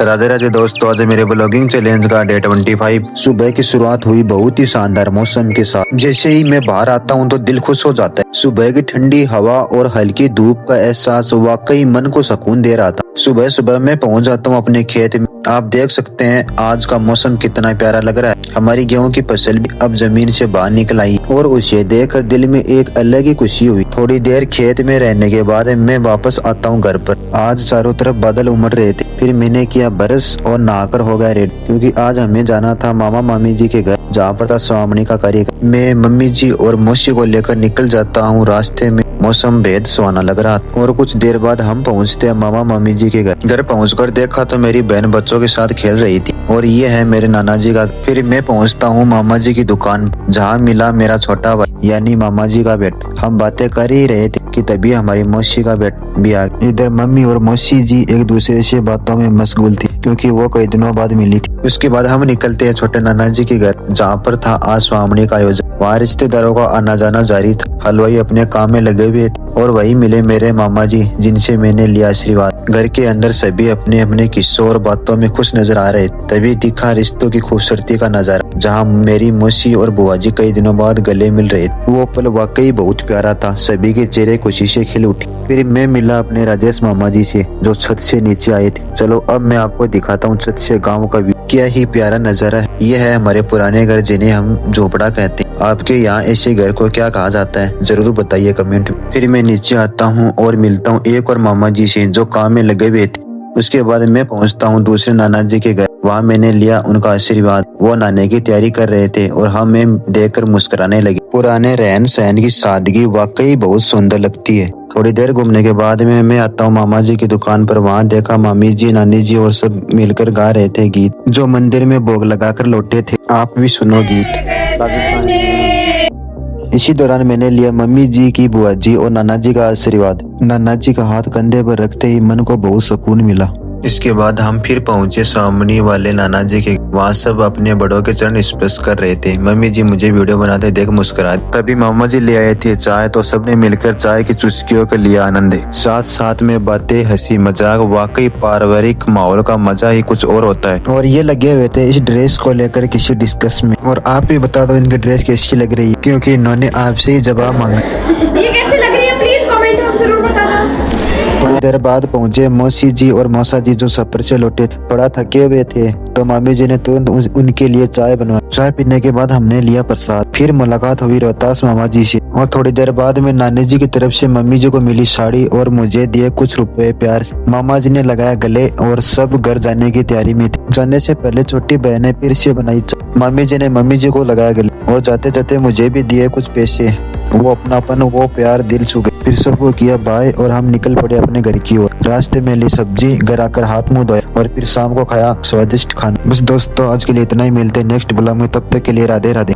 राधे राधे दोस्तों, आज मेरे ब्लॉगिंग चैलेंज का डे 25। सुबह की शुरुआत हुई बहुत ही शानदार मौसम के साथ। जैसे ही मैं बाहर आता हूँ तो दिल खुश हो जाता है। सुबह की ठंडी हवा और हल्की धूप का एहसास वाकई मन को सुकून दे रहा था। सुबह सुबह मैं पहुँच जाता हूँ अपने खेत में। आप देख सकते हैं आज का मौसम कितना प्यारा लग रहा है। हमारी गेहूं की फसल भी अब जमीन से बाहर निकल आई और उसे देखकर दिल में एक अलग ही खुशी हुई। थोड़ी देर खेत में रहने के बाद मैं वापस आता हूँ घर पर। आज चारों तरफ बादल उमड़ रहे थे। फिर मैंने किया ब्रश और नहाकर हो गया रेडी, क्योंकि आज हमें जाना था मामा मामी जी के घर, जहाँ पर था स्वामनी का कार्यक्रम। मैं मम्मी जी और मौसी को लेकर निकल जाता हूँ। रास्ते में मौसम बेहद सुहाना लग रहा था और कुछ देर बाद हम पहुँचते हैं मामा मामी जी के घर। घर पहुँचकर देखा तो मेरी बहन बच्चों के साथ खेल रही थी और ये है मेरे नाना जी का। फिर मैं पहुँचता हूँ मामा जी की दुकान, जहाँ मिला मेरा छोटा भाई यानी मामा जी का बेटा। हम बातें कर ही रहे थे कि तभी हमारी मौसी का बेटा भी आ गया। इधर मम्मी और मौसी जी एक दूसरे से बातों में मशगूल थी, क्योंकि वो कई दिनों बाद मिली थी। उसके बाद हम निकलते हैं छोटे नाना जी के घर, जहाँ पर था आज स्वामनी का आयोजन। वहाँ रिश्तेदारों का आना जाना जारी था। हलवाई अपने काम में लगे हुए थे और वही मिले मेरे मामा जी, जिनसे मैंने लिया आशीर्वाद। घर के अंदर सभी अपने अपने किस्सों और बातों में खुश नजर आ रहे थे। तभी दिखा रिश्तों की खूबसूरती का नजारा, जहाँ मेरी मौसी और बुआ जी कई दिनों बाद गले मिल रहे थे। वो पल वाकई बहुत प्यारा था। सभी के चेहरे खुशी से खिल उठे। फिर मैं मिला अपने राजेश मामा जी से, जो छत से नीचे आए थे। चलो अब मैं आपको दिखाता हूँ छत से गाँव का व्यू। क्या ही प्यारा नजारा है। ये है हमारे पुराने घर, जिन्हें हम झोपड़ा कहते हैं। आपके यहाँ ऐसे घर को क्या कहा जाता है, जरूर बताइए कमेंट में। फिर मैं नीचे आता हूँ और मिलता हूँ एक और मामा जी से, जो काम में लगे हुए थे। उसके बाद मैं पहुँचता हूँ दूसरे नाना जी के घर। वहाँ मैंने लिया उनका आशीर्वाद। वो नाने की तैयारी कर रहे थे और हमें देखकर मुस्कुराने लगे। पुराने रहन सहन की सादगी वाकई बहुत सुंदर लगती है। थोड़ी देर घूमने के बाद में मैं आता हूँ मामा जी की दुकान पर। वहाँ देखा मामी जी, नानी जी और सब मिलकर गा रहे थे गीत, जो मंदिर में भोग लगाकर लौटे थे। आप भी सुनो गीत। इसी दौरान मैंने लिया मम्मी जी की, बुआ जी और नाना जी का आशीर्वाद। नाना जी का हाथ कंधे पर रखते ही मन को बहुत सुकून मिला। इसके बाद हम फिर पहुंचे स्वामनी वाले नाना जी के। वहाँ सब अपने बड़ों के चरण स्पर्श कर रहे थे। मम्मी जी मुझे वीडियो बनाते देख मुस्कुराए। तभी मामा जी ले आए थे चाय, तो सबने मिलकर चाय की चुस्कियों का लिया आनंद। साथ साथ में बातें, हंसी मजाक। वाकई पारिवारिक माहौल का मजा ही कुछ और होता है। और ये लगे हुए थे इस ड्रेस को लेकर किसी डिस्कस में। और आप भी बता दो इनकी ड्रेस कैसी लग रही है, क्योंकि इन्होंने आपसे ही जवाब मांगा। ये कैसी लग रही है, प्लीज कमेंट में जरूर बताना। थोड़ी देर बाद पहुंचे मौसी जी और मौसा जी, जो सफर से लौटे थोड़ा थके हुए थे। तो मामी जी ने तुरंत उनके लिए चाय बनवाई। चाय पीने के बाद हमने लिया प्रसाद। फिर मुलाकात हुई रोहतास मामा जी से। और थोड़ी देर बाद में नानी जी की तरफ से मम्मी जी को मिली साड़ी और मुझे दिए कुछ रुपए प्यार से। मामा जी ने लगाया गले और सब घर जाने की तैयारी में थे। जाने से पहले छोटी बहन ने फिर से बनाई चाय। मामी जी ने मम्मी जी को लगाया गले और जाते जाते मुझे भी दिए कुछ पैसे। वो अपनापन, वो प्यार दिल छू गए। फिर सबको किया बाय और हम निकल पड़े अपने घर की ओर। रास्ते में ली सब्जी, घर आकर हाथ मुंह धोए और फिर शाम को खाया स्वादिष्ट खाना। बस दोस्तों, आज के लिए इतना ही। मिलते हैं नेक्स्ट ब्लॉग में। तब तक के लिए राधे राधे।